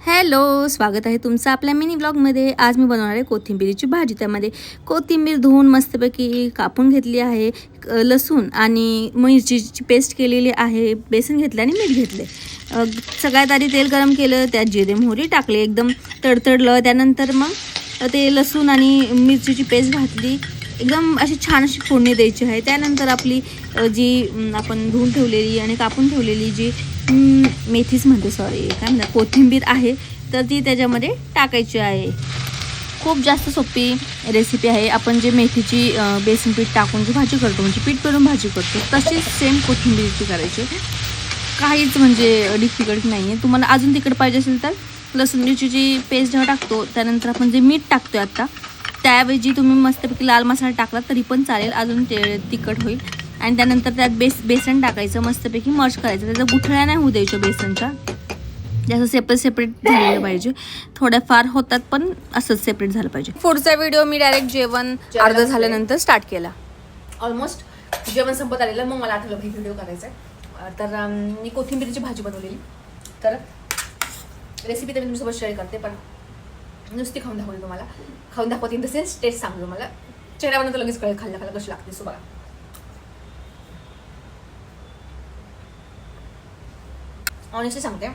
Hello, स्वागत आहे तुमचं आपल्या मिनी ब्लॉगमध्ये। आज मी बनवणार आहे कोथिंबीरीची भाजी। त्यामध्ये कोथिंबीर धुवून मस्तपैकी कापून घेतली आहे, लसूण आणि मिरचीची पेस्ट केलेली आहे, बेसन घेतलं आणि मीठ घेतले। सगळ्यात आधी तेल गरम केलं, त्यात जिरे मोहरी टाकले, एकदम तडतडलं। त्यानंतर मग ते लसूण आणि मिरचीची पेस्ट घातली, एकदम अशी छान अशी फोडणी द्यायची आहे। त्यानंतर आपली जी आपण धुवून ठेवलेली आणि कापून ठेवलेली जी मेथीच म्हणते सॉरी काय म्हणतात कोथिंबीर आहे, तर ती त्याच्यामध्ये टाकायची आहे। खूप जास्त सोपी रेसिपी आहे। आपण जे मेथीची बेसन पीठ टाकून जी भाजी करतो, म्हणजे पीठ करून भाजी करतो, तशीच सेम कोथिंबीरची करायची। काहीच म्हणजे डिफिकल्ट नाही आहे। तुम्हाला अजून तिखट पाहिजे असेल तर लसूण मिरचीची पेस्ट जेव्हा टाकतो त्यानंतर आपण जे मीठ टाकतो आता, त्याऐवजी तुम्ही मस्तपैकी लाल मसाला टाकला तरी पण चालेल, अजून ते तिखट होईल। आणि त्यानंतर त्यात बेसन टाकायचं, मस्तपैकी मर्ज करायचं। त्याचा गुठळ्या नाही होऊ द्यायच्या बेसनच्या, जसं सेपरेट झालेलं पाहिजे। थोड्याफार होतात पण असंच सेपरेट झालं पाहिजे। पुढचा व्हिडिओ मी डायरेक्ट जेवण अर्ध झाल्यानंतर स्टार्ट केला। ऑलमोस्ट जेवण संपत आलेलं, मग मला आठवलं की व्हिडिओ करायचा आहे। तर मी कोथिंबीरीची भाजी बनवलेली, तर रेसिपी तर मी तुमच्यासोबत शेअर करते, पण नुसती खाऊन दाखवते तुम्हाला। खाऊन दाखवते इन द सेन्स टेस्ट सांगतो मला, चेहऱ्यावर तर लगेच कळेल खाल्ला कशी लागते। सो बघा, ऑनेस्टली सांगते,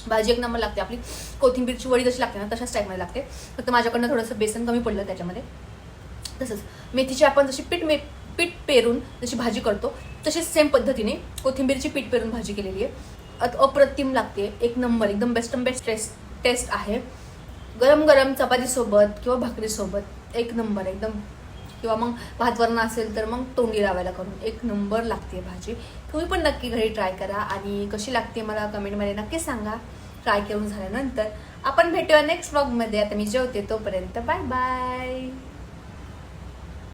भाजी एक नंबर लागते। आपली कोथिंबीरची वडी जशी लागते ना, तशाच टाईपमध्ये लागते। फक्त माझ्याकडनं थोडंसं बेसन कमी पडलं त्याच्यामध्ये। तसंच मेथीची आपण जशी पीठ पेरून जशी भाजी करतो, तशीच सेम पद्धतीने कोथिंबीरची पीठ पेरून भाजी केलेली आहे। अप्रतिम लागते, एक नंबर, एकदम बेस्ट टेस्ट आहे। गरम गरम चपातीसोबत किंवा भाकरीसोबत एक नंबर एकदम, किंवा मग भातवरण असेल तर मग तोंडी लावायला करून एक नंबर लागते भाजी। तुम्ही पण नक्की घरी ट्राय करा आणि कशी लागते मला कमेंटमध्ये नक्की सांगा। ट्राय करून झाल्यानंतर आपण भेटूया नेक्स्ट व्लॉगमध्ये। आता मी जेवते, तोपर्यंत बाय बाय।